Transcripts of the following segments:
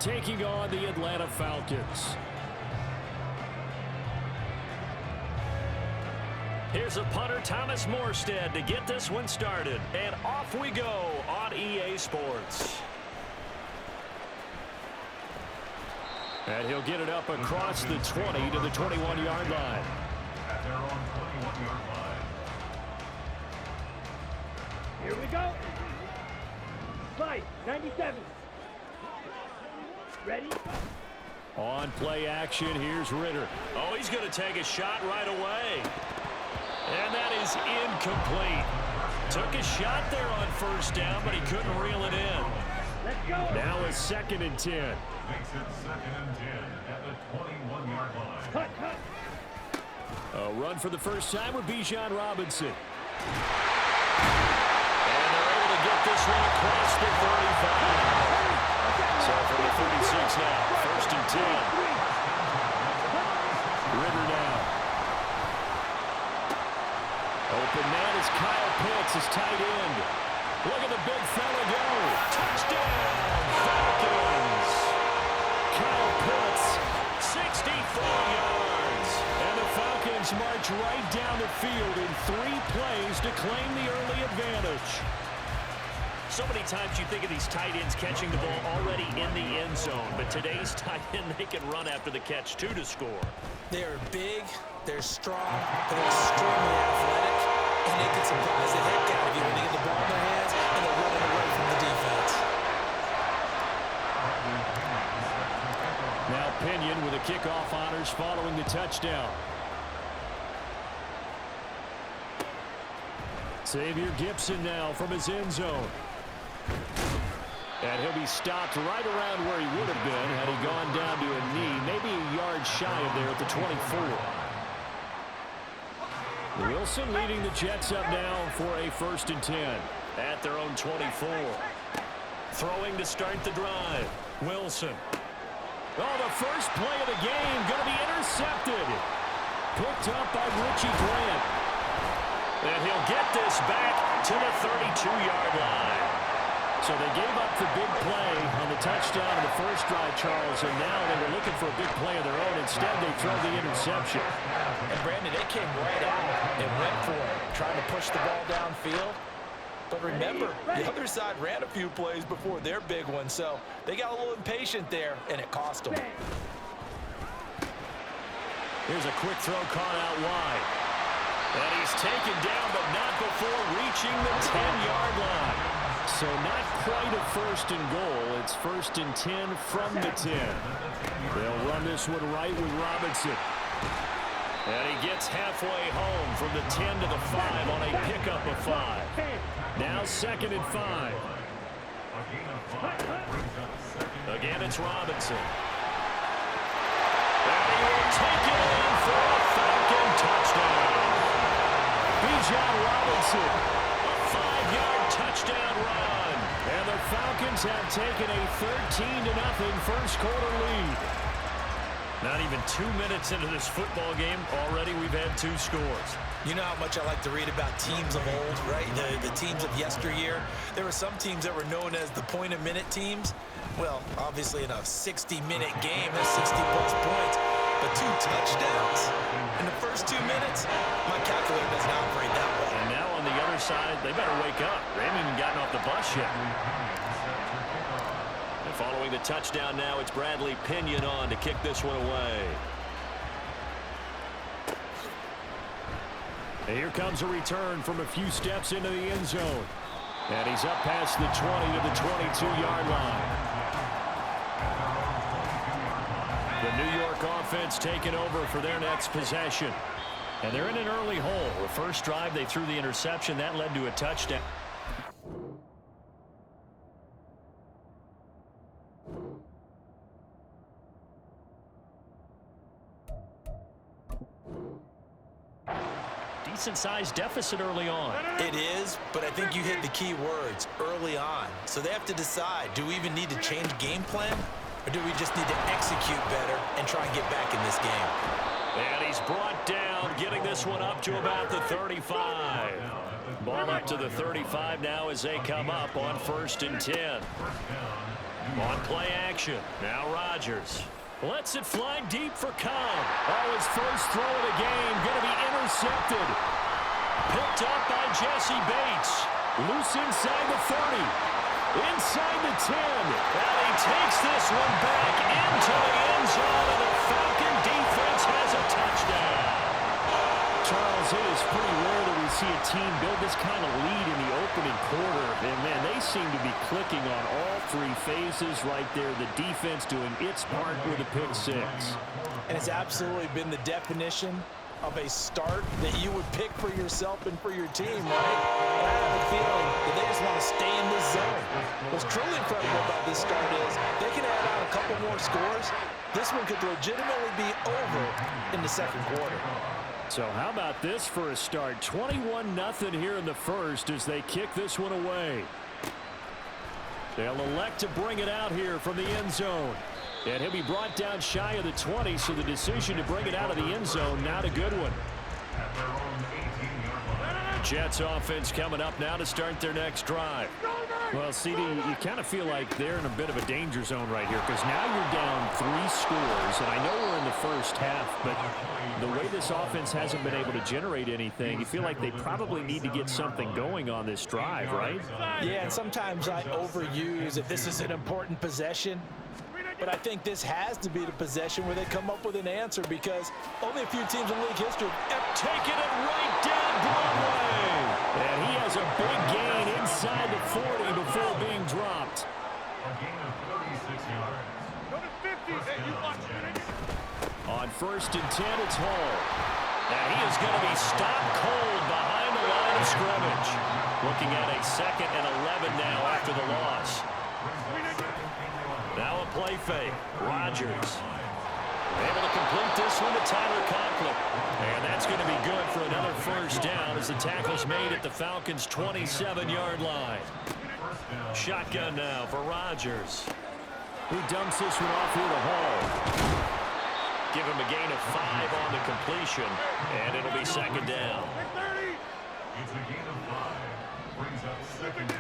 taking on the Atlanta Falcons. Here's a punter, Thomas Morstead, to get this one started. And off we go on EA Sports. And he'll get it up across the 20 to the 21-yard line. At their own 21-yard line. Here we go. Slide, 97. Ready? On play action, here's Ritter. Oh, he's going to take a shot right away. And that is incomplete. Took a shot there on first down, but he couldn't reel it in. Let's go. Now a 2nd and 10. Makes it 2nd and 10 at the 21-yard line. Cut. A run for the first time with Bijan Robinson. And they're able to get this one across the 35. So from the 36 now, 1st and 10. Ritter now. Open man is Kyle Pitts, his tight end. Look at the big fella go. Touchdown, Falcons. Kyle Pitts, 64 yards. And the Falcons march right down the field in 3 plays to claim the early advantage. So many times you think of these tight ends catching the ball already in the end zone. But today's tight end, they can run after the catch, too, to score. They're big, they're strong, they're extremely athletic, and they can surprise the heck out of you when they get the ball in their hands and they're running away from the defense. Now Pinion with the kickoff honors following the touchdown. Xavier Gipson now from his end zone. And he'll be stopped right around where he would have been had he gone down to a knee, maybe a yard shy of there at the 24. Wilson leading the Jets up now for a 1st and 10 at their own 24. Throwing to start the drive. Wilson. Oh, the first play of the game going to be intercepted. Picked up by Richie Grant. And he'll get this back to the 32-yard line. So they gave up the big play on the touchdown in the first drive, Charles, and now they were looking for a big play of their own. Instead, they throw the interception. And, Brandon, they came right out and went for it, trying to push the ball downfield. But remember, the other side ran a few plays before their big one, so they got a little impatient there, and it cost them. Here's a quick throw caught out wide. And he's taken down, but not before reaching the 10-yard line. So not quite a 1st and goal. It's 1st and 10 from the 10. They'll run this one right with Robinson. And he gets halfway home from the 10 to the 5 on a pickup of 5. Now 2nd and 5. Again, it's Robinson. And he will take it in for a Falcon touchdown. Bijan Robinson, a 5-yard touchdown run. And the Falcons have taken a 13-0 first quarter lead. Not even 2 minutes into this football game, already we've had 2 scores. You know how much I like to read about teams of old, right? The teams of yesteryear. There were some teams that were known as the point-a-minute teams. Well, obviously in a 60-minute game, there's 60-plus points. But 2 touchdowns in the first 2 minutes, my calculator doesn't operate that way. And now on the other side, they better wake up. They haven't even gotten off the bus yet. And following the touchdown now, it's Bradley Pinion on to kick this one away. And here comes a return from a few steps into the end zone. And he's up past the 20 to the 22-yard line. The New York offense taking over for their next possession. And they're in an early hole. The first drive, they threw the interception. That led to a touchdown. Decent-sized deficit early on. It is, but I think you hit the key words, early on. So they have to decide, do we even need to change game plan? Or do we just need to execute better and try and get back in this game? And he's brought down, getting this one up to about the 35. Ball up to the 35 now as they come up on 1st and 10. On play action. Now Rodgers lets it fly deep for Cobb. Oh, his first throw of the game going to be intercepted. Picked up by Jesse Bates. Loose inside the 30. Inside the 10. And he takes this one back into the end zone, and the Falcon defense has a touchdown. Charles, it is pretty rare that we see a team build this kind of lead in the opening quarter. And, man, they seem to be clicking on all three phases right there. The defense doing its part with a pick six. And it's absolutely been the definition of a start that you would pick for yourself and for your team, right? And I have a feeling that they just want to stay in this zone. What's truly incredible about this start is they can add on a couple more scores. This one could legitimately be over in the second quarter. So how about this for a start? 21-0 here in the first as they kick this one away. They'll elect to bring it out here from the end zone. And he'll be brought down shy of the 20, so the decision to bring it out of the end zone, not a good one. Jets offense coming up now to start their next drive. Well, CD, you kind of feel like they're in a bit of a danger zone right here because now you're down 3 scores, and I know we're in the first half, but the way this offense hasn't been able to generate anything, you feel like they probably need to get something going on this drive, right? Yeah, and sometimes I overuse if this is an important possession. But I think this has to be the possession where they come up with an answer because only a few teams in league history have taken it right down Broadway. And he has a big gain inside the 40 before being dropped. A gain of 36 yards. Go to 50. Hey, you watch it. On 1st and 10, it's Hall. And he is going to be stopped cold behind the line of scrimmage. Looking at a 2nd and 11 now after the loss. Now a play fake. Rodgers able to complete this one to Tyler Conklin. And that's going to be good for another first down as the tackle's made at the Falcons' 27-yard line. Shotgun now for Rodgers. Who dumps this one off here to Hall. Give him a gain of 5 on the completion, and it'll be 2nd down. It's a gain of 5. Brings up 2nd and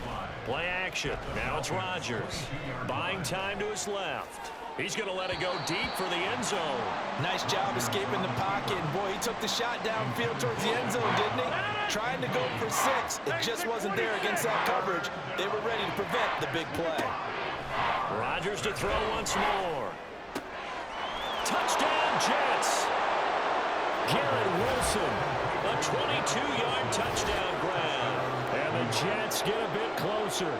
5. Play action. Now it's Rodgers. Buying time to his left. He's going to let it go deep for the end zone. Nice job escaping the pocket. And boy, he took the shot downfield towards the end zone, didn't he? Trying to go for 6. It just wasn't there against that coverage. They were ready to prevent the big play. Rodgers to throw once more. Touchdown, Jets. Garrett Wilson. A 22-yard touchdown grab. And the Jets get a bit closer.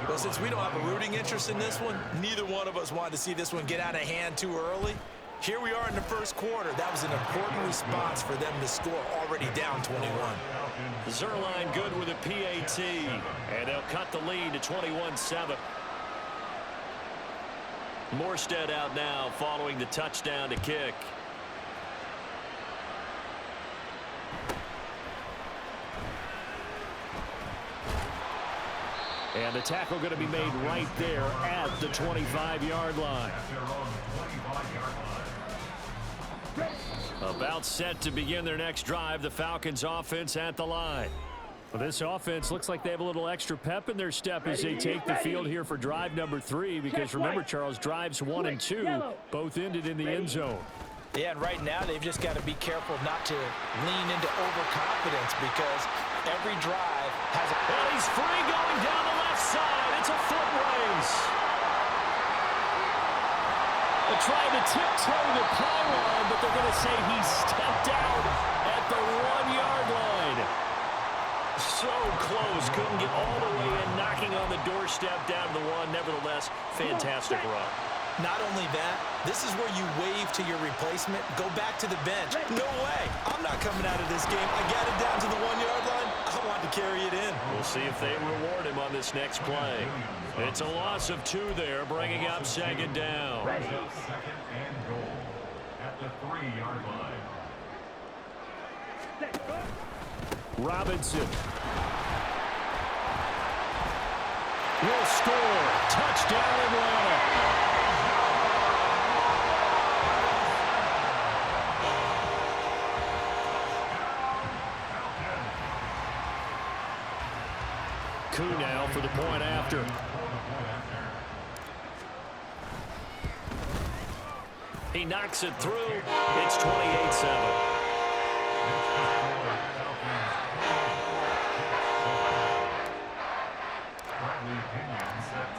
Well, since we don't have a rooting interest in this one, neither one of us wanted to see this one get out of hand too early. Here we are in the first quarter. That was an important response for them to score already down 21. Zerline good with a PAT. And they'll cut the lead to 21-7. Morstead out now following the touchdown to kick. And the tackle going to be made right there at the 25-yard line. About set to begin their next drive. The Falcons offense at the line. Well, this offense looks like they have a little extra pep in their step as they take the field here for drive number 3. Because remember, Charles, drives 1 and 2 both ended in the end zone. Yeah, and right now they've just got to be careful not to lean into overconfidence because every drive has a... And he's free going down the left side. It's a foot race. They're trying to tiptoe the pylon, but they're going to say he stepped out at the 1-yard line. So close. Couldn't get all the way in, knocking on the doorstep down to the 1. Nevertheless, fantastic run. Not only that, this is where you wave to your replacement, go back to the bench. No way. I'm not coming out of this game. I got it down to the 1-yard line. I want to carry it in. We'll see if they reward him on this next play. It's a loss of 2 there, bringing up 2nd down. 2nd and goal at the 3-yard line. Robinson will score. Touchdown, Atlanta. Koo now for the point after. He knocks it through. It's 28-7.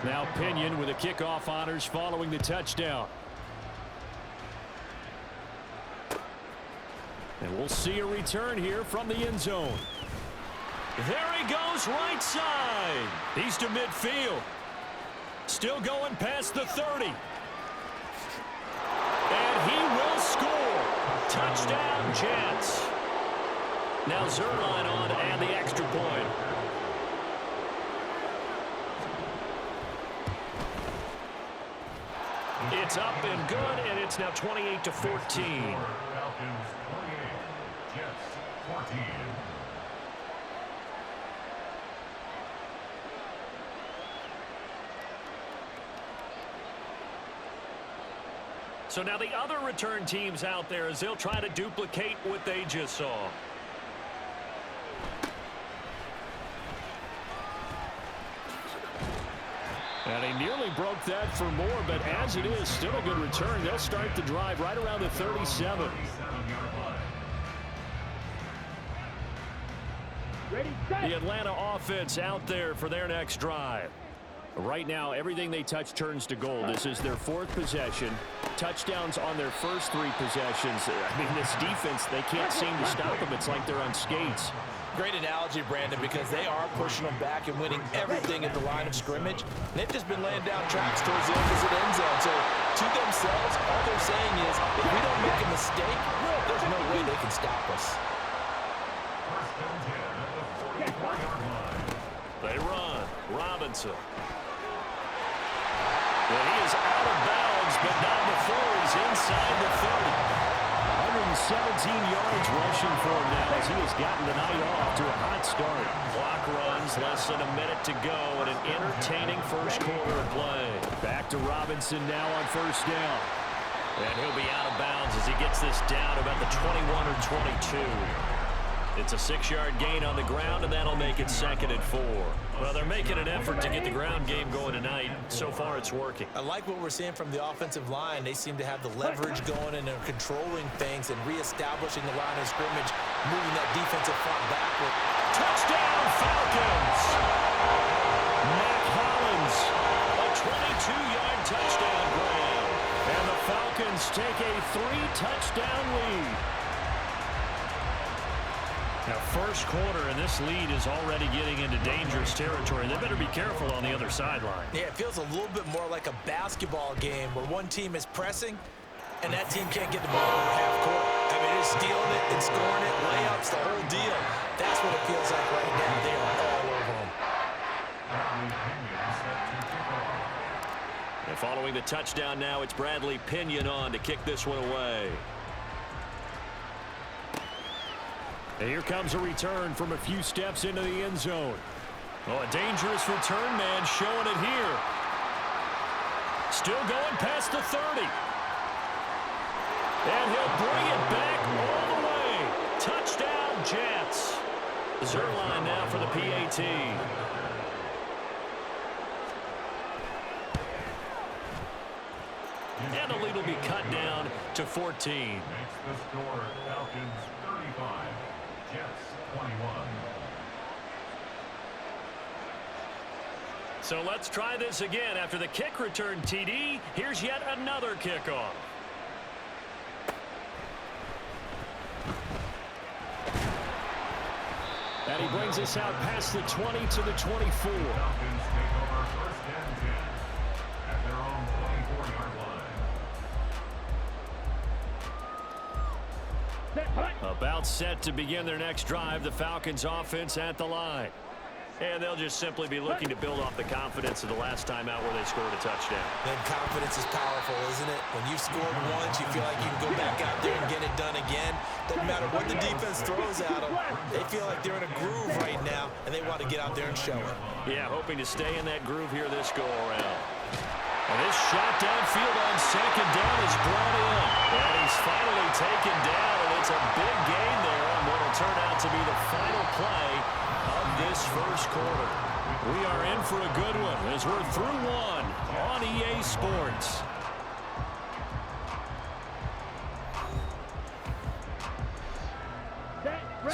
Now Pinion with the kickoff honors following the touchdown. And we'll see a return here from the end zone. There he goes, right side. He's to midfield. Still going past the 30. And he will score. Touchdown, Jets. Now Zerline on to add the extra point. It's up and good, and it's now 28-14. Falcons 28, Jets 14. So now the other return teams out there as they'll try to duplicate what they just saw. And he nearly broke that for more, but as it is, still a good return. They'll start the drive right around the 37. The Atlanta offense out there for their next drive. Right now, everything they touch turns to gold. This is their fourth possession. Touchdowns on their first three possessions. I mean, this defense, they can't seem to stop them. It's like they're on skates. Great analogy, Brandon, because they are pushing them back and winning everything at the line of scrimmage. They've just been laying down tracks towards the opposite end zone. So to themselves, all they're saying is, if we don't make a mistake, there's no way they can stop us. They run. Robinson. Well, he is out of bounds, but not before he's inside the 30. 117 yards rushing for him now as he has gotten the night off to a hot start. Clock runs, less than a minute to go, and an entertaining first quarter of play. Back to Robinson now on first down. And he'll be out of bounds as he gets this down about the 21 or 22. It's a 6-yard gain on the ground, and that'll make it 2nd and 4. Well, they're making an effort to get the ground game going tonight. So far, it's working. I like what we're seeing from the offensive line. They seem to have the leverage going, and they're controlling things and reestablishing the line of scrimmage, moving that defensive front backward. Touchdown, Falcons! Mac Hollins, a 22-yard touchdown grab. And the Falcons take a 3-touchdown lead. Now, first quarter, and this lead is already getting into dangerous territory. They better be careful on the other sideline. Yeah, it feels a little bit more like a basketball game where one team is pressing and that team can't get the ball over half court. I mean, they're stealing it and scoring it, layups, the whole deal. That's what it feels like right now. They are all over them. And following the touchdown now, it's Bradley Pinion on to kick this one away. And here comes a return from a few steps into the end zone. Oh, a dangerous return man showing it here. Still going past the 30. And he'll bring it back all the way. Touchdown, Jets. Zerline now for the PAT. And the lead will be cut down to 14. Makes the score Falcons 35. Jets 21. So let's try this again. After the kick return TD, here's yet another kickoff. And he brings us out past the 20 to the 24. Falcons take over 1st and 10 at their own 24-yard line. About set to begin their next drive. The Falcons offense at the line. And they'll just simply be looking to build off the confidence of the last time out where they scored a touchdown. And confidence is powerful, isn't it? When you've scored once, you feel like you can go back out there and get it done again. Doesn't matter what the defense throws at them. They feel like they're in a groove right now, and they want to get out there and show it. Yeah, hoping to stay in that groove here this go-around. And this shot downfield on 2nd down is brought in. And he's finally taken down, and it's a big gain there on what will turn out to be the final play of this first quarter. We are in for a good one as we're through one on EA Sports.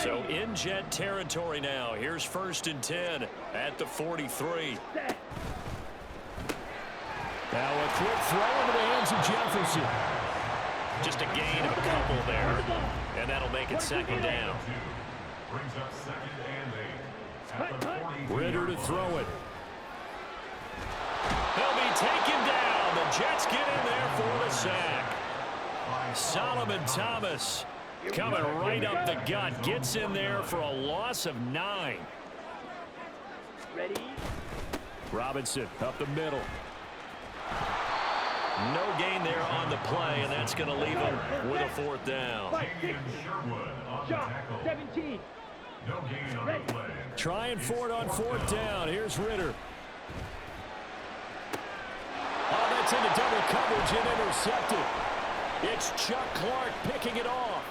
So in Jet territory now. Here's 1st and 10 at the 43. Now a quick throw into the hands of Jefferson. Just a gain of a couple there. And that'll make it 2nd down. Brings up 2nd and 8 at the 40. Ritter to throw it. He'll be taken down. The Jets get in there for the sack. Solomon Thomas coming right up the gut. Gets in there for a loss of 9. Ready? Robinson up the middle. No gain there on the play, and that's going to leave him with a 4th down. Sherwood on the tackle. 17. No gain on the play. Trying for it on 4th down. Here's Ritter. Oh, that's into double coverage and intercepted. It's Chuck Clark picking it off.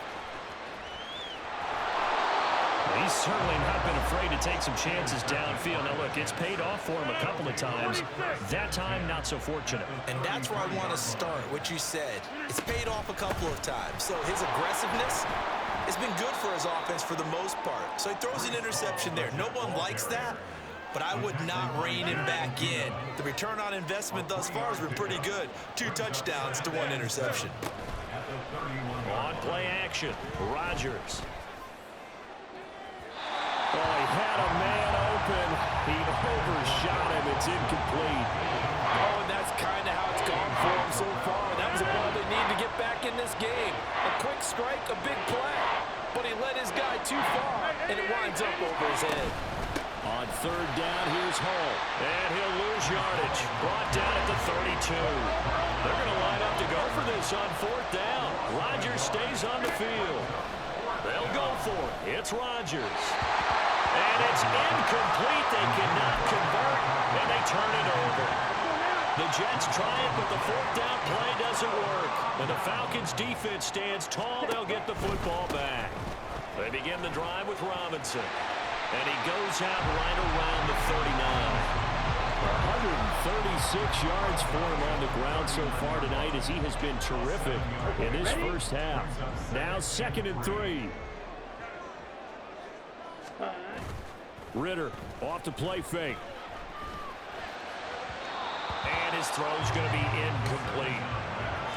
He's certainly not been afraid to take some chances downfield. Now, look, it's paid off for him a couple of times. That time, not so fortunate. And that's where I want to start, what you said. It's paid off a couple of times. So his aggressiveness has been good for his offense for the most part. So he throws an interception there. No one likes that, but I would not rein him back in. The return on investment thus far has been pretty good. 2 touchdowns to 1 interception. On play action, Rodgers. Oh, he had a man open. He overshot him. It's incomplete. Oh, and that's kind of how it's gone for him so far. That was a ball they need to get back in this game. A quick strike, a big play. But he led his guy too far, and it winds up over his head. On 3rd down, here's Hull. And he'll lose yardage. Brought down at the 32. They're going to line up to go for this on 4th down. Rodgers stays on the field. They'll go for it. It's Rodgers. And it's incomplete. They cannot convert, and they turn it over. The Jets try it, but the 4th down play doesn't work. When the Falcons' defense stands tall, they'll get the football back. They begin the drive with Robinson. And he goes out right around the 39. 136 yards for him on the ground so far tonight as he has been terrific in this first half. Now 2nd and 3. Ritter off the play fake. And his throw's going to be incomplete.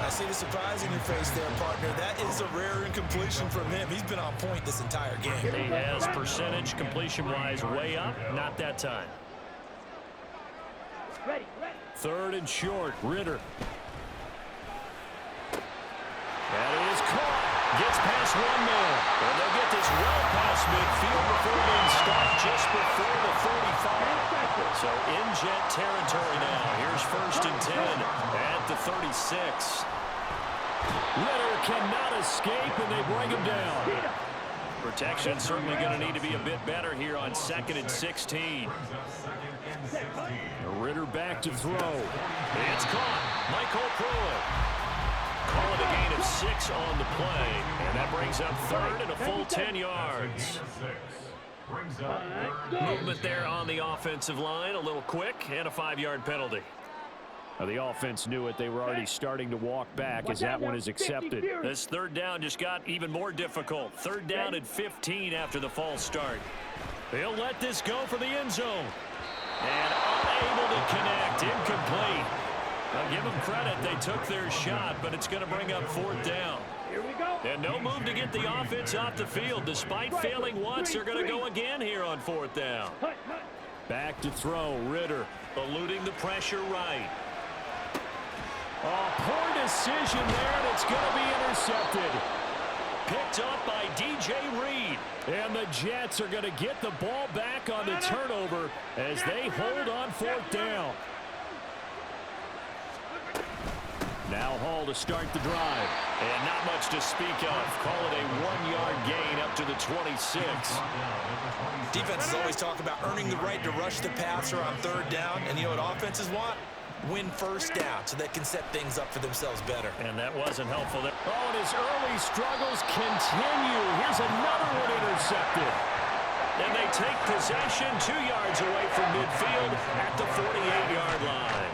I see the surprise in your face there, partner. That is a rare incompletion from him. He's been on point this entire game. He has percentage completion-wise way up. Not that time. 3rd and short. Ritter. That is caught. Gets past 1 man. And they'll get this well past midfield before being stopped just before the 35. So in Jet territory now. Here's 1st and 10 at the 36. Ritter cannot escape, and they bring him down. Protection certainly going to need to be a bit better here on 2nd and 16. Ritter back to throw. It's caught. Michael Pruitt. Call it a gain of 6 on the play. And that brings up 3rd and a full 10 yards. Movement there on the offensive line. A little quick and a 5-yard penalty. Now the offense knew it. They were already starting to walk back as that one is accepted. This 3rd down just got even more difficult. 3rd down and 15 after the false start. They'll let this go for the end zone. And unable to connect. Incomplete. I'll give them credit. They took their shot, but it's going to bring up 4th down. Here we go. And no move to get the offense off the field. Despite failing once, they're going to go again here on 4th down. Back to throw. Ritter eluding the pressure right. Oh, poor decision there, and it's going to be intercepted. Picked up by DJ Reed. And the Jets are going to get the ball back on the turnover as they hold on 4th down. Now Hall to start the drive. And not much to speak of. Call it a 1-yard gain up to the 26. Defenses always talk about earning the right to rush the passer on 3rd down. And you know what offenses want? Win 1st down so they can set things up for themselves better. And that wasn't helpful. Oh, and his early struggles continue. Here's another one intercepted. And they take possession 2 yards away from midfield at the 48-yard line.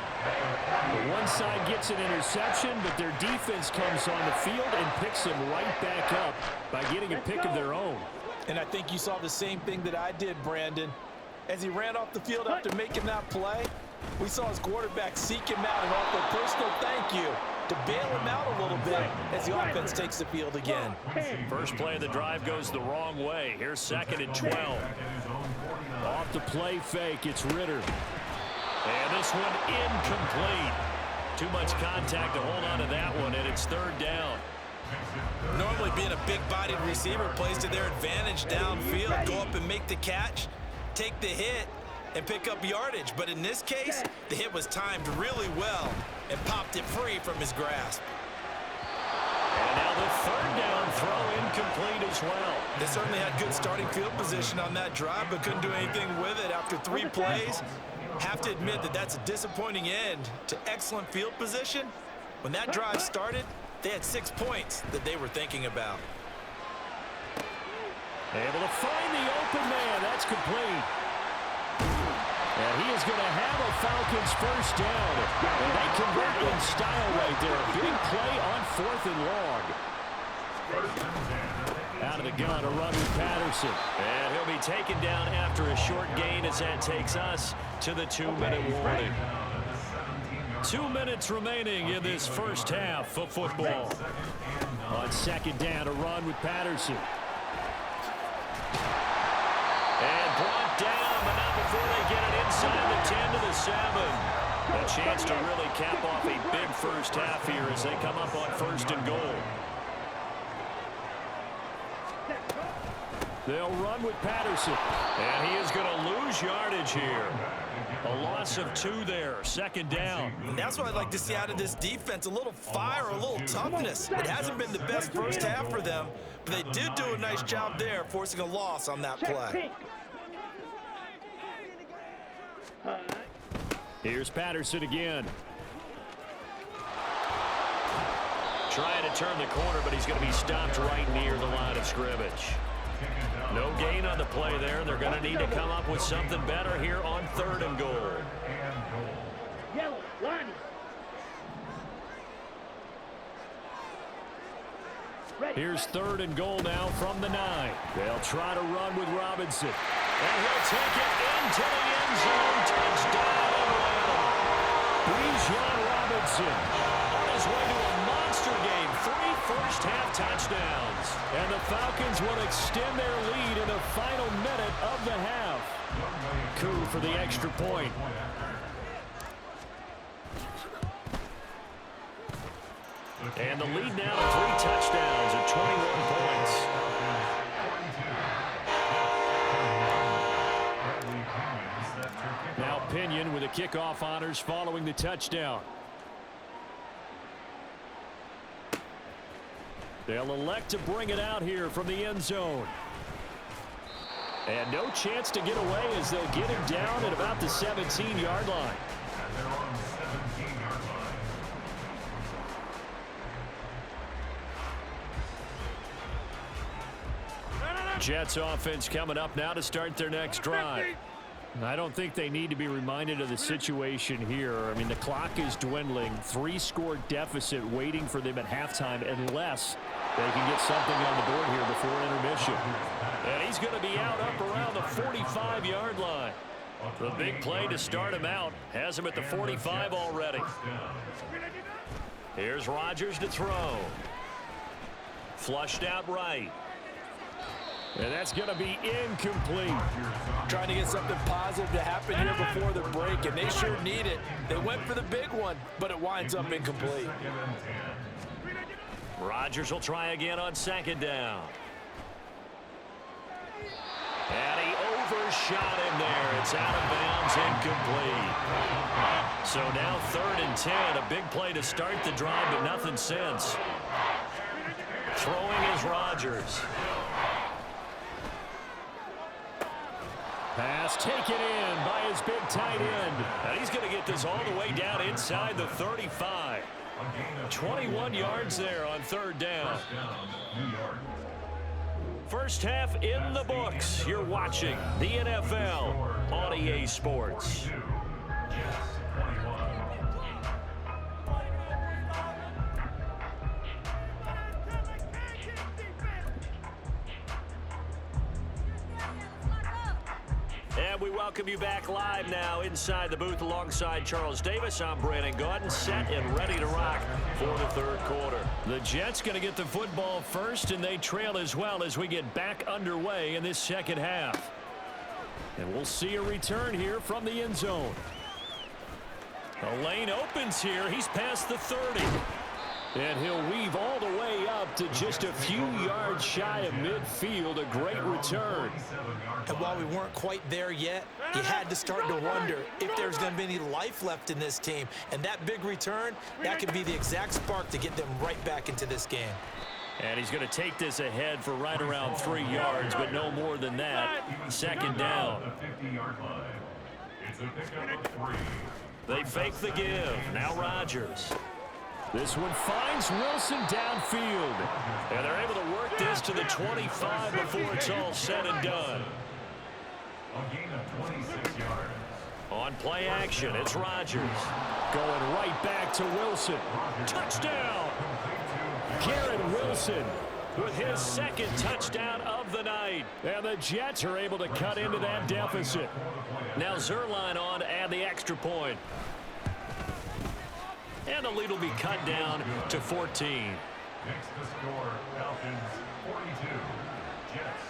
One side gets an interception, but their defense comes on the field and picks them right back up by getting a pick of their own. And I think you saw the same thing that I did, Brandon. As he ran off the field after making that play, we saw his quarterback seek him out and offer a personal thank you to bail him out a little bit as the offense takes the field again. First play of the drive goes the wrong way. Here's 2nd and 12. Off the play fake, it's Ritter. And this one incomplete. Too much contact to hold on to that one, and it's 3rd down. Normally being a big-bodied receiver plays to their advantage downfield. Go up and make the catch, take the hit, and pick up yardage. But in this case, the hit was timed really well and popped it free from his grasp. And now the 3rd down throw incomplete as well. They certainly had good starting field position on that drive, but couldn't do anything with it after 3 plays. Have to admit that that's a disappointing end to excellent field position. When that drive started, they had 6 points that they were thinking about. Able to find the open man. That's complete. And he is going to have a Falcons first down. And they convert in style right there. A big play on 4th and long. Out of the gun, a run with Patterson. And he'll be taken down after a short gain as that takes us to the 2-minute warning. 2 minutes remaining in this first half of football. On 2nd down, a run with Patterson. And brought down, but not before they get it inside the 10 to the 7. A chance to really cap off a big first half here as they come up on 1st and goal. They'll run with Patterson. And he is going to lose yardage here. A loss of 2 there, 2nd down. And that's what I'd like to see out of this defense, a little fire, a little toughness. It hasn't been the best first half for them, but they did do a nice job there, forcing a loss on that play. Here's Patterson again. Trying to turn the corner, but he's going to be stopped right near the line of scrimmage. No gain on the play there. They're going to need to come up with something better here on 3rd and goal. Yellow, line. Here's 3rd and goal now from the 9. They'll try to run with Robinson. And he'll take it into the end zone. Touchdown, Atlanta. Bijan Robinson On his way to a monster game. 3 first-half touchdowns. And the Falcons will extend their lead in the final minute of the half. Coup for the extra point. And the lead now to 3 touchdowns at 21 points. Now Pinion with the kickoff honors following the touchdown. They'll elect to bring it out here from the end zone. And no chance to get away as they'll get him down at about the 17-yard line. Jets offense coming up now to start their next drive. I don't think they need to be reminded of the situation here. I mean, the clock is dwindling. 3-score deficit waiting for them at halftime unless they can get something on the board here before intermission. And he's going to be out up around the 45-yard line. The big play to start him out has him at the 45 already. Here's Rodgers to throw. Flushed out right. And that's going to be incomplete. Trying to get something positive to happen here before the break, and they sure need it. They went for the big one, but it winds up incomplete. Rodgers will try again on 2nd down. And he overshot him there. It's out of bounds, incomplete. So now 3rd and 10. A big play to start the drive, but nothing since. Throwing is Rodgers. Pass taken in by his big tight end. And he's going to get this all the way down inside the 35. 21 yards there on 3rd down. First half in the books. You're watching the NFL on EA Sports. 42, Jets 21. And we welcome you back live now inside the booth alongside Charles Davis. I'm Brandon Gaudin, set and ready to rock for the third quarter. The Jets going to get the football first, and they trail as well as we get back underway in this second half. And we'll see a return here from the end zone. The lane opens here. He's past the 30. And he'll weave all the way up to just a few yards shy of midfield. A great return. And while we weren't quite there yet, you had to start to wonder if there's going to be any life left in this team. And that big return, that could be the exact spark to get them right back into this game. And he's going to take this ahead for right around 3 yards, but no more than that. Second down. It's a pickup of 3. They fake the give. Now Rodgers. This one finds Wilson downfield. And they're able to work this to the 25 before it's all said and done. A gain of 26 yards. On play action, it's Rodgers. Going right back to Wilson. Touchdown! Garrett Wilson with his second touchdown of the night. And the Jets are able to cut into that deficit. Now Zerline on to add the extra point. And the lead will be cut down to 14. Next to score, Falcons 42, Jets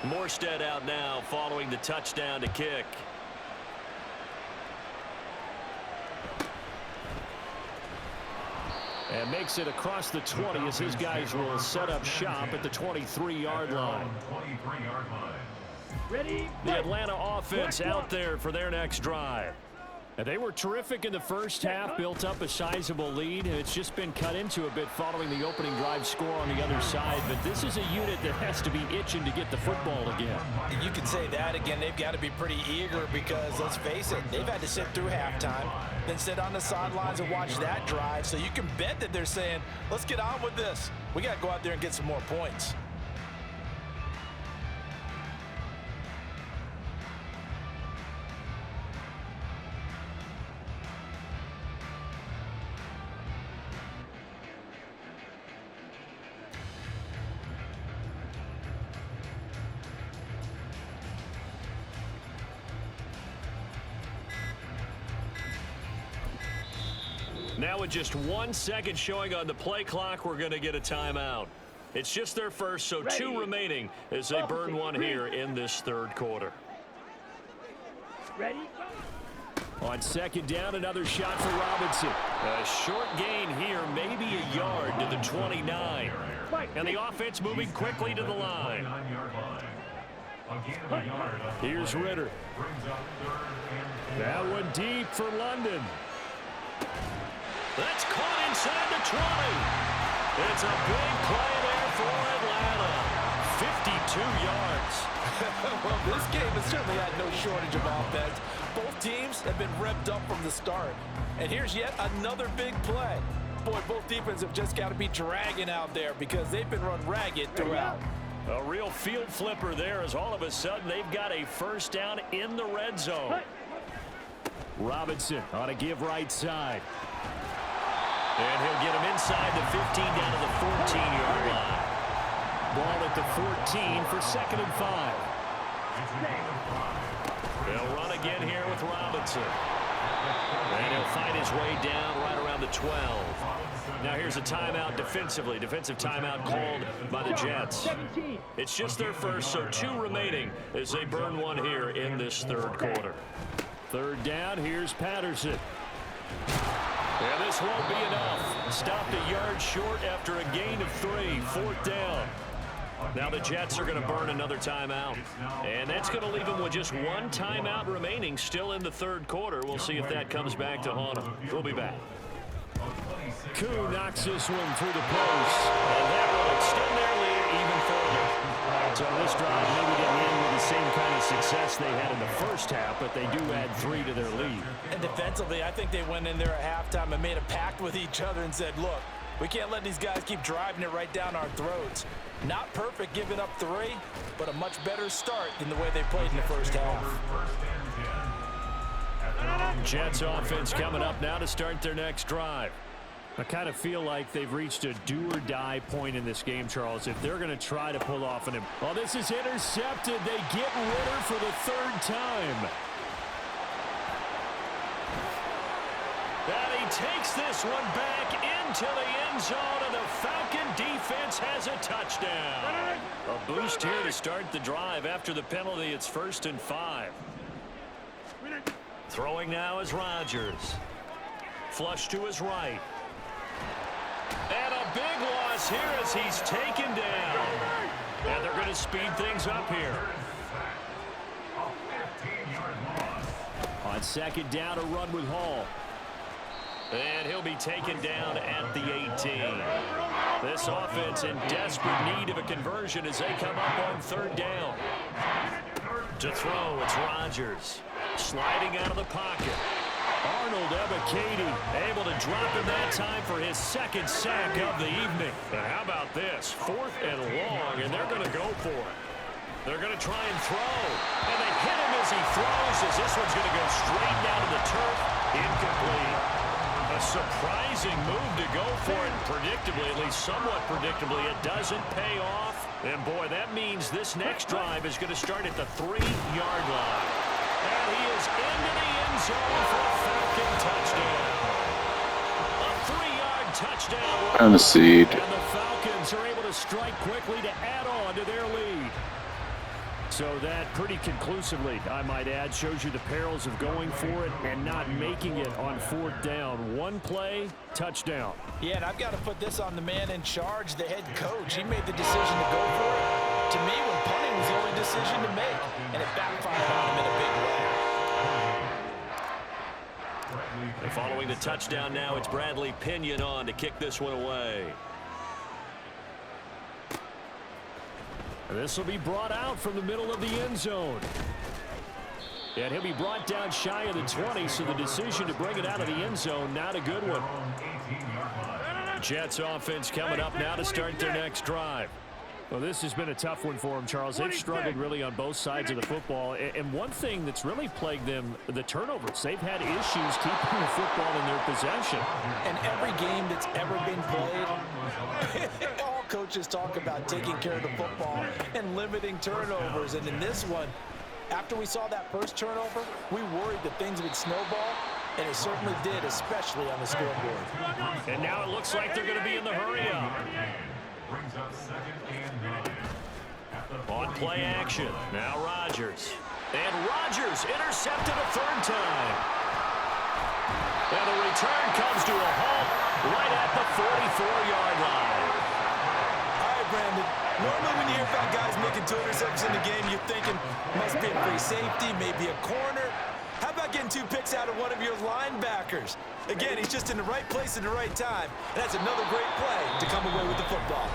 28. Morstead out now following the touchdown to kick. And makes it across the 20 as his guys will set up shop at the 23-yard line. 23-yard line. The Atlanta offense out there for their next drive. And they were terrific in the first half, built up a sizable lead, and it's just been cut into a bit following the opening drive score on the other side. But this is a unit that has to be itching to get the football again. You can say that again. They've got to be pretty eager because, let's face it, they've had to sit through halftime, then sit on the sidelines and watch that drive. So you can bet that they're saying, let's get on with this. We got to go out there and get some more points. Now with just 1 second showing on the play clock, we're going to get a timeout. It's just their first, so 2 remaining as they burn one here in this third quarter. Ready? On second down, another shot for Robinson. A short gain here, maybe a yard to the 29. And the offense moving quickly to the line. Here's Ritter. That one deep for London. That's caught inside the 20. It's a big play there for Atlanta. 52 yards. Well, this game has certainly had no shortage of offense. Both teams have been revved up from the start. And here's yet another big play. Boy, both defenses have just got to be dragging out there because they've been run ragged throughout. A real field flipper there as all of a sudden they've got a first down in the red zone. Robinson on a give right side. And he'll get him inside the 15 down to the 14-yard line. Ball at the 14 for 2nd and 5. They'll run again here with Robinson. And he'll find his way down right around the 12. Now here's a timeout defensively. Defensive timeout called by the Jets. It's just their first, so 2 remaining as they burn one here in this third quarter. Third down, here's Patterson. And this won't be enough. Stopped a yard short after a gain of 3. 4th down. Now the Jets are going to burn another timeout. And that's going to leave them with just 1 timeout remaining still in the third quarter. We'll see if that comes back to haunt them. We'll be back. Koo knocks this one through the post. And that will extend their lead even further. So this drive maybe didn't end with the same kind of success they had in the first half, but they do add 3 to their lead. And defensively, I think they went in there at halftime and made a pact with each other and said, look, We can't let these guys keep driving it right down our throats. Not perfect giving up 3, but a much better start than the way they played in the first half. Jets offense coming up now to start their next drive. I kind of feel like they've reached a do-or-die point in this game, Charles, if they're going to try to pull off an... Well, this is intercepted. They get Ritter for the 3rd time. And he takes this one back into the end zone, and the Falcon defense has a touchdown. A boost here to start the drive. After the penalty, it's 1st and 5. Throwing now is Rodgers. Flush to his right. And a big loss here as he's taken down. And they're going to speed things up here. On 2nd down, a run with Hall. And he'll be taken down at the 18. This offense in desperate need of a conversion as they come up on 3rd down. To throw, it's Rodgers. Sliding out of the pocket. Arnold Ebiketie able to drop him that time for his 2nd sack of the evening. And how about this? 4th and long, and they're going to go for it. They're going to try and throw. And they hit him as he throws, as this one's going to go straight down to the turf. Incomplete. A surprising move to go for it. Predictably, at least somewhat predictably, it doesn't pay off. And boy, that means this next drive is going to start at the 3-yard line. And he is into the end zone for a Falcon touchdown. A 3-yard touchdown. And a seed. And the Falcons are able to strike quickly to add on to their lead. So that pretty conclusively, I might add, shows you the perils of going for it and not making it on 4th down. One play, touchdown. Yeah, and I've got to put this on the man in charge, the head coach. He made the decision to go for it. To me, when punting was the only decision to make, and it backfired on him in a big way. And following the touchdown now, it's Bradley Pinion on to kick this one away. And this will be brought out from the middle of the end zone. And he'll be brought down shy of the 20, so the decision to bring it out of the end zone, not a good one. Jets offense coming up now to start their next drive. Well, this has been a tough one for them, Charles. They've struggled really on both sides of the football. And one thing that's really plagued them, the turnovers. They've had issues keeping the football in their possession. And every game that's ever been played, all coaches talk about taking care of the football and limiting turnovers. And in this one, after we saw that first turnover, we worried that things would snowball, and it certainly did, especially on the scoreboard. And now it looks like they're going to be in the hurry-up. Brings up 2nd and 9. On play action, now Rodgers. And Rodgers intercepted a 3rd time. And the return comes to a halt right at the 44-yard line. All right, Brandon. Normally when you hear about guys making 2 interceptions in the game, you're thinking must be a free safety, maybe a corner. How about getting 2 picks out of one of your linebackers? Again, he's just in the right place at the right time. And that's another great play to come away with the football.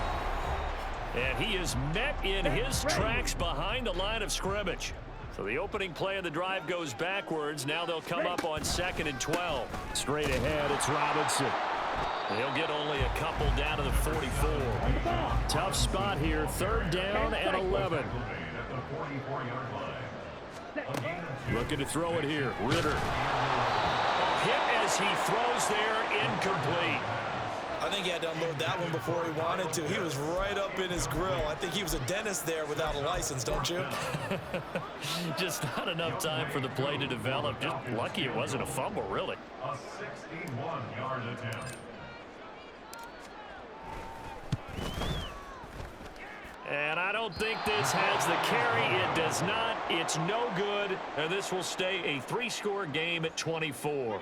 And he is met in his tracks behind the line of scrimmage. So the opening play of the drive goes backwards. Now they'll come up on 2nd and 12. Straight ahead, it's Robinson. He'll get only a couple down to the 44. Tough spot here, 3rd down and 11. Looking to throw it here. Ritter. Hit as he throws there, incomplete. I think he had to unload that one before he wanted to. He was right up in his grill. I think he was a dentist there without a license, don't you? Just not enough time for the play to develop. Just lucky it wasn't a fumble, really. A 61-yard attempt. And I don't think this has the carry. It does not. It's no good. And this will stay a 3-score game at 24.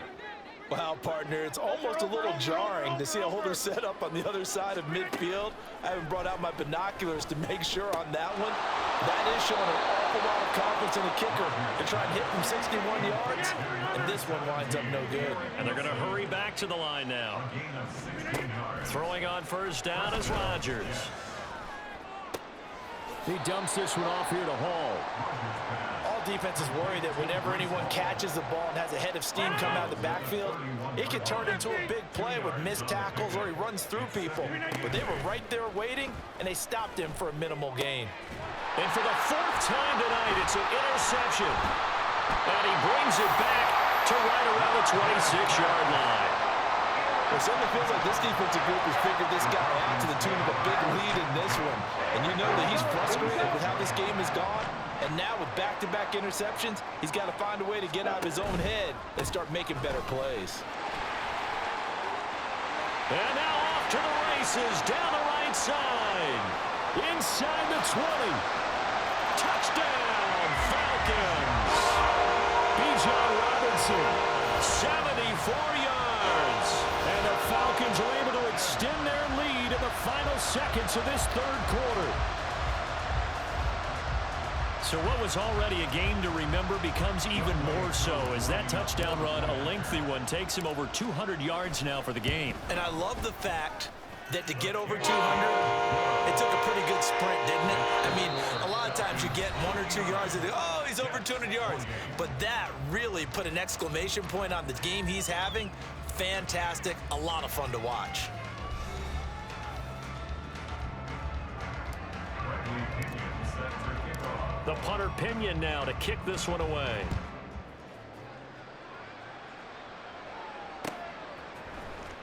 Wow, partner, it's almost a little jarring to see a holder set up on the other side of midfield. I haven't brought out my binoculars to make sure on that one. That is showing an awful lot of confidence in the kicker to try and hit from 61 yards. And this one winds up no good. And they're going to hurry back to the line now. Throwing on 1st down is Rodgers. He dumps this one off here to Hall. All defenses worry that whenever anyone catches the ball and has a head of steam come out of the backfield, it can turn into a big play with missed tackles or he runs through people. But they were right there waiting, and they stopped him for a minimal gain. And for the fourth time tonight, it's an interception. And he brings it back to right around the 26-yard line. Well, certainly feels like this defensive group has figured this guy out to the tune of a big lead in this one. And you know that he's frustrated with how this game has gone. And now with back-to-back interceptions, he's got to find a way to get out of his own head and start making better plays. And now off to the races, down the right side. Inside the 20. Touchdown, Falcons. Bijan Robinson, 74 yards. And the Falcons are able to extend their lead in the final seconds of this third quarter. So what was already a game to remember becomes even more so as that touchdown run, a lengthy one, takes him over 200 yards now for the game. And I love the fact that to get over 200, it took a pretty good sprint, didn't it? I mean, a lot of times you get 1 or 2 yards and oh, he's over 200 yards. But that really put an exclamation point on the game he's having. Fantastic, a lot of fun to watch. The punter Pinion now to kick this one away.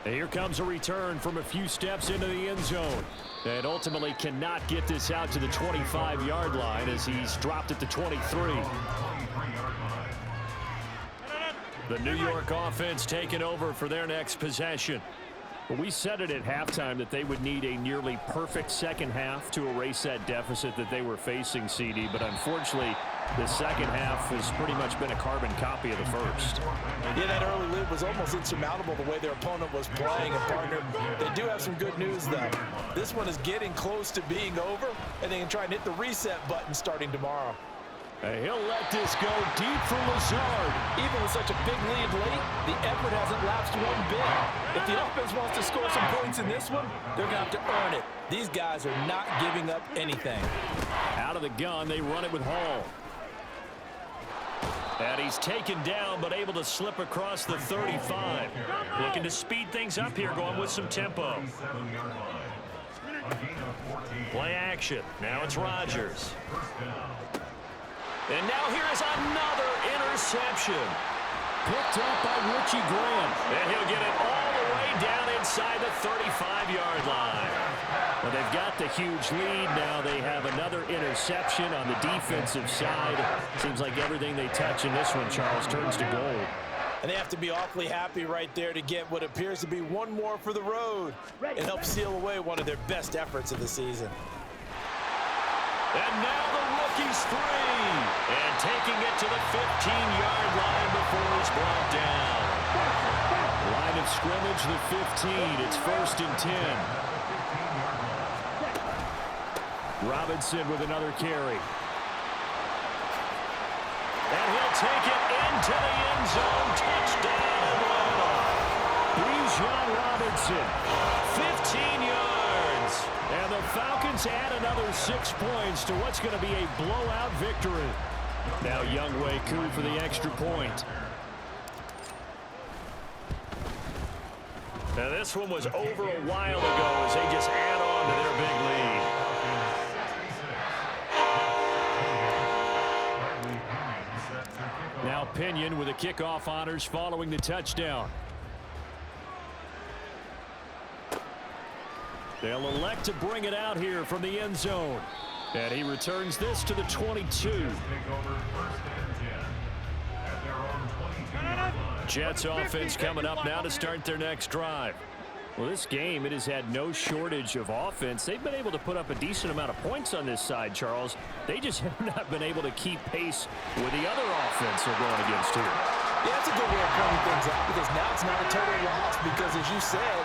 And here comes a return from a few steps into the end zone. And ultimately cannot get this out to the 25-yard line as he's dropped it to 23. The New York offense taking over for their next possession. We said it at halftime that they would need a nearly perfect second half to erase that deficit that they were facing, CD. But unfortunately, the second half has pretty much been a carbon copy of the first. Yeah, that early lead was almost insurmountable the way their opponent was playing. And, partner, they do have some good news, though. This one is getting close to being over, and they can try and hit the reset button starting tomorrow. And he'll let this go deep for Lazard. Even with such a big lead late, the effort hasn't lapsed one bit. If the offense wants to score some points in this one, they're going to have to earn it. These guys are not giving up anything. Out of the gun, they run it with Hall. And he's taken down, but able to slip across the 35. Looking to speed things up here, going with some tempo. Play action. Now it's Rodgers. And now here is another interception. Picked up by Richie Graham. And he'll get it all the way down inside the 35-yard line. Well, they've got the huge lead. Now they have another interception on the defensive side. Seems like everything they touch in this one, Charles, turns to gold. And they have to be awfully happy right there to get what appears to be one more for the road. It helps seal away one of their best efforts of the season. And now the rookie's three. And taking it to the 15-yard line before he's brought down. Line of scrimmage, the 15. It's 1st and 10. Robinson with another carry. And he'll take it into the end zone. Touchdown, Atlanta. Bijan Robinson, 15 yards. And the Falcons add another 6 points to what's going to be a blowout victory. Now Younghoe Koo for the extra point. Now this one was over a while ago as they just add on to their big lead. Now Pinion with the kickoff honors following the touchdown. They'll elect to bring it out here from the end zone. And he returns this to the 22. Jets offense coming up now to start their next drive. Well, this game, it has had no shortage of offense. They've been able to put up a decent amount of points on this side, Charles. They just have not been able to keep pace with the other offense they're going against here. Yeah, that's a good way of pointing things out because now it's not a total loss because, as you said,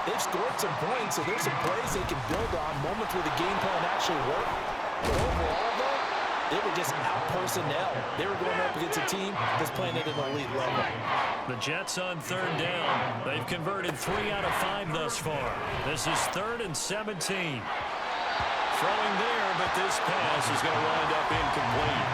they've scored some points, so there's some plays they can build on, moments where the game plan actually worked. But overall, though, they were just out-personnel. They were going up against a team that's playing at an elite level. The Jets on 3rd down. They've converted 3 out of 5 thus far. This is 3rd and 17. Throwing there, but this pass is going to wind up incomplete.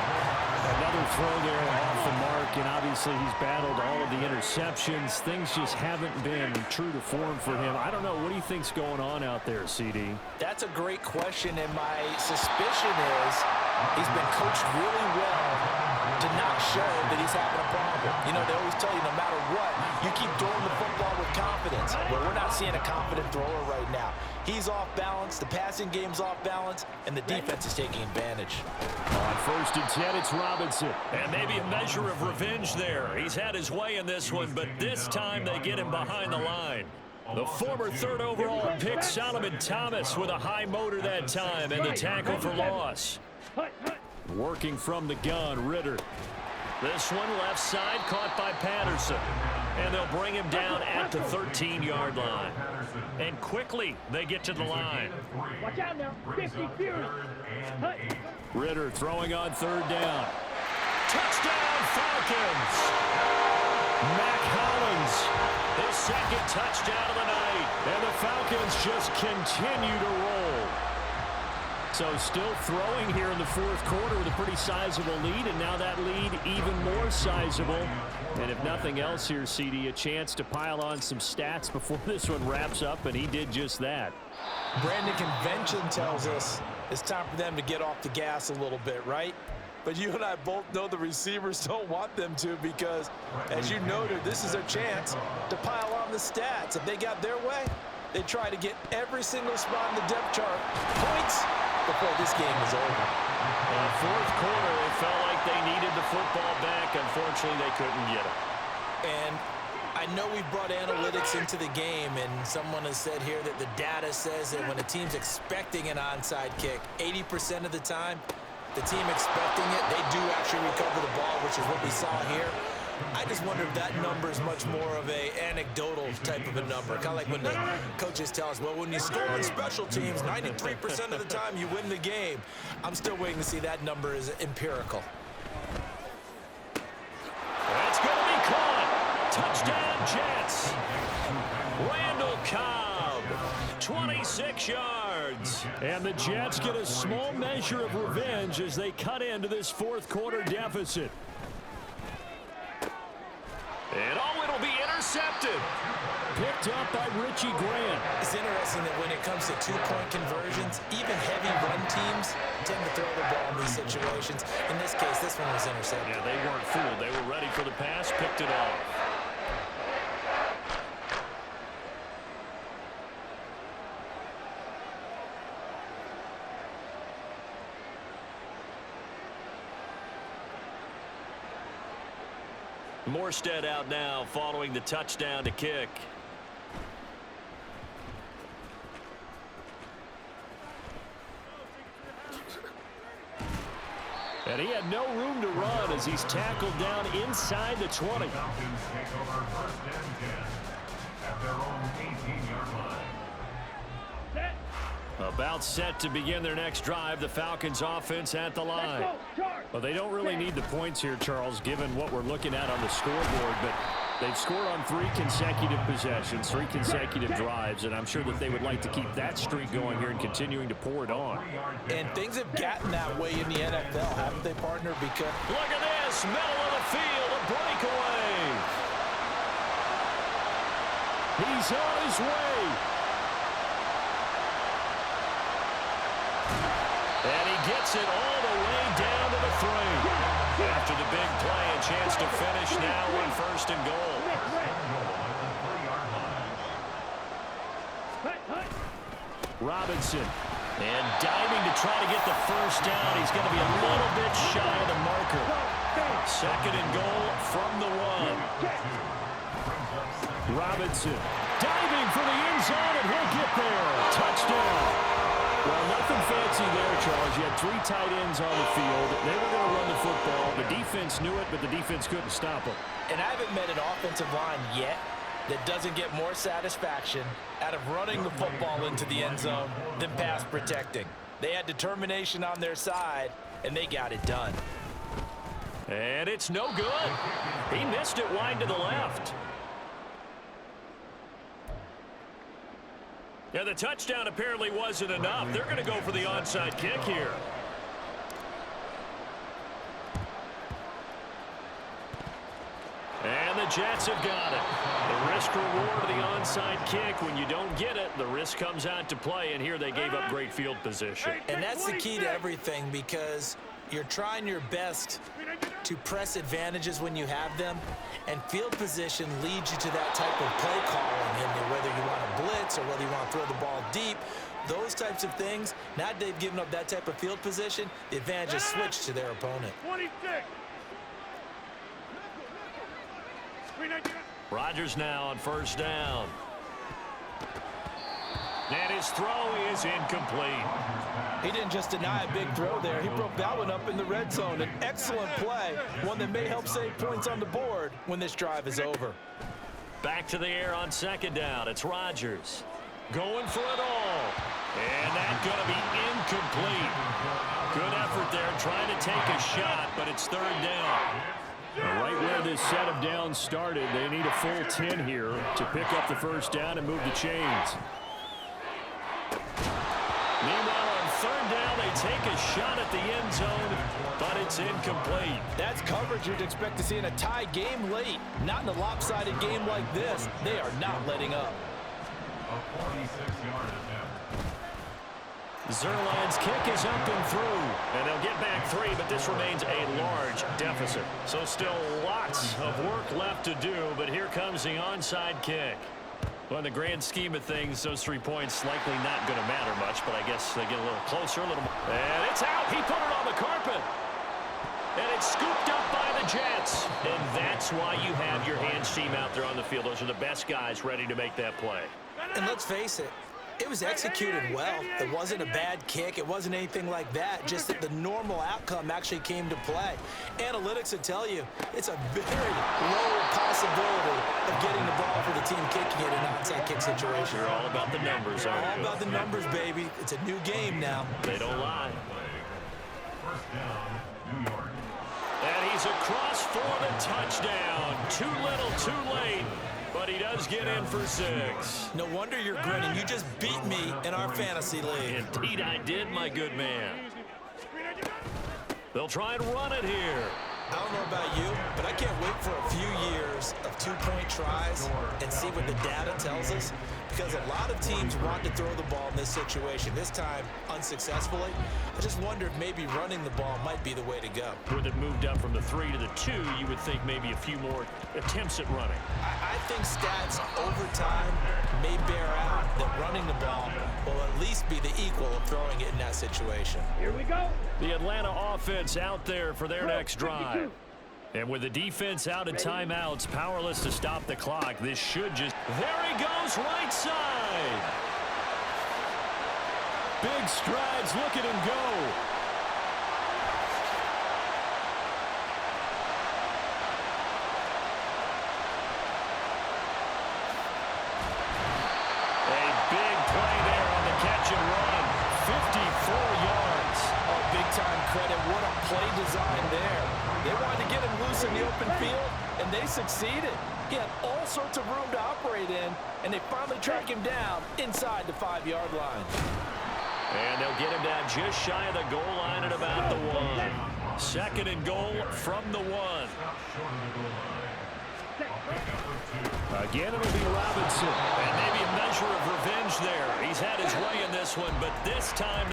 Another throw there off the mark, and obviously he's battled all of the interceptions. Things just haven't been true to form for him. I don't know. What do you think's going on out there, CD? That's a great question, and my suspicion is he's been coached really well to not show that he's having a problem. You know, they always tell you no matter what, you keep throwing the football with confidence. Well, we're not seeing a confident thrower right now. He's off balance, the passing game's off balance, and the defense is taking advantage. On 1st and 10, it's Robinson. And maybe a measure of revenge there. He's had his way in this one, but this time they get him behind the line. The former 3rd overall pick, Solomon Thomas, with a high motor that time, and the tackle for loss. Working from the gun, Ritter. This one left side, caught by Patterson. And they'll bring him down at the 13-yard line. And quickly, they get to the line. Watch out now. 50 Fury. Ritter throwing on 3rd down. Touchdown, Falcons! Mac Hollins, his 2nd touchdown of the night. And the Falcons just continue to roll. So still throwing here in the 4th quarter with a pretty sizable lead, and now that lead even more sizable. And if nothing else here, CD, a chance to pile on some stats before this one wraps up, and he did just that. Brandon, convention tells us it's time for them to get off the gas a little bit, right? But you and I both know the receivers don't want them to because, as you noted, this is their chance to pile on the stats. If they got their way, they try to get every single spot in the depth chart points before this game is over. 4th quarter, it felt like they needed the football back. Unfortunately, they couldn't get it. And I know we've brought analytics into the game, and someone has said here that the data says that when a team's expecting an onside kick, 80% of the time, the team expecting it, they do actually recover the ball, which is what we saw here. I just wonder if that number is much more of a anecdotal type of a number. Kind of like when the coaches tell us, well, when you score on special teams, 93% of the time you win the game. I'm still waiting to see that number is empirical. That's going to be caught. Touchdown, Jets. Randall Cobb, 26 yards. And the Jets get a small measure of revenge as they cut into this 4th quarter deficit. And it'll be intercepted. Picked up by Richie Grant. It's interesting that when it comes to 2-point conversions, even heavy run teams tend to throw the ball in these situations. In this case, this one was intercepted. Yeah, they weren't fooled. They were ready for the pass, picked it off. Morstead out now following the touchdown to kick. And he had no room to run as he's tackled down inside the 20. Falcons take over 1st and 10 at their own 18-yard line. About set to begin their next drive, the Falcons offense at the line. Well, they don't really need the points here, Charles, given what we're looking at on the scoreboard, but they've scored on 3 consecutive possessions, 3 consecutive drives, and I'm sure that they would like to keep that streak going here and continuing to pour it on. And things have gotten that way in the NFL, haven't they, partner? Because look at this, middle of the field, a breakaway. He's on his way. And he gets it all the way down to the 3. After the big play, a chance to finish now on 1st and goal. Robinson. And diving to try to get the 1st down. He's going to be a little bit shy of the marker. 2nd and goal from the 1. Robinson diving for the end zone, and he'll get there. Touchdown. Well, nothing fancy there, Charles. You had 3 tight ends on the field. They were going to run the football. The defense knew it, but the defense couldn't stop them. And I haven't met an offensive line yet that doesn't get more satisfaction out of running the football into the end zone than pass protecting. They had determination on their side, and they got it done. And it's no good. He missed it wide to the left. Yeah, the touchdown apparently wasn't enough. They're going to go for the onside kick here. the Jets have got it. The risk reward of the onside kick. When you don't get it, the risk comes out to play, and here they gave up great field position. And that's the key to everything, because you're trying your best to press advantages when you have them, and field position leads you to that type of play calling, and whether you want to blitz or whether you want to throw the ball deep, those types of things. Now they've given up that type of field position, the advantage is switched to their opponent. 26. Rodgers now on first down. And his throw is incomplete. He didn't just deny a big throw there. He broke that one up in the red zone. An excellent play, one that may help save points on the board when this drive is over. Back to the air on second down. It's Rodgers going for it all. And that's going to be incomplete. Good effort there trying to take a shot, but it's third down. Right where this set of downs started, they need a full 10 here to pick up the first down and move the chains. Meanwhile, on third down, they take a shot at the end zone, but it's incomplete. That's coverage you'd expect to see in a tie game late. Not in a lopsided game like this. They are not letting up. A 46-yard attempt. Zerline's kick is up and through, and they'll get back 3, but this remains a large deficit. So still lots of work left to do, but here comes the onside kick. Well, in the grand scheme of things, those 3 points likely not going to matter much, but I guess they get a little closer, a little more. And it's out. He put it on the carpet. And it's scooped up by the Jets. And that's why you have your hands team out there on the field. Those are the best guys ready to make that play. And let's face it, it was executed well. It wasn't a bad kick. It wasn't anything like that. Just that the normal outcome actually came to play. Analytics would tell you it's a very low possibility of getting the ball for the team kicking it in an onside kick situation. They're all about the numbers, aren't All they? about the numbers, baby. It's a new game now. They don't lie. First down, New York. And he's across for the touchdown. Too little, too late. But he does get in for 6. No wonder you're grinning. You just beat me in our fantasy league. Indeed I did, my good man. They'll try and run it here. I don't know about you, but I can't wait for a few years of 2-point tries and see what the data tells us, because a lot of teams want to throw the ball in this situation. This time, unsuccessfully. I just wonder if maybe running the ball might be the way to go. With it moved up from the 3 to the 2, you would think maybe a few more attempts at running. I think stats over time may bear out that running the ball will at least be the equal of throwing it in that situation. Here we go. The Atlanta offense out there for their next drive. And with the defense out of timeouts, powerless to stop the clock, this should just... There he goes, right side. Big strides, look at him go. A big play there on the catch and run. 54 yards. Oh, big-time credit. What a play design there. They wanted to get him loose in the open field, and they succeeded. He had all sorts of room to operate in, and they finally track him down inside the 5-yard line. And they'll get him down just shy of the goal line at about the 1. Second and goal from the 1. Again, it'll be Robinson. And maybe a measure of revenge there. He's had his way in this one, but this time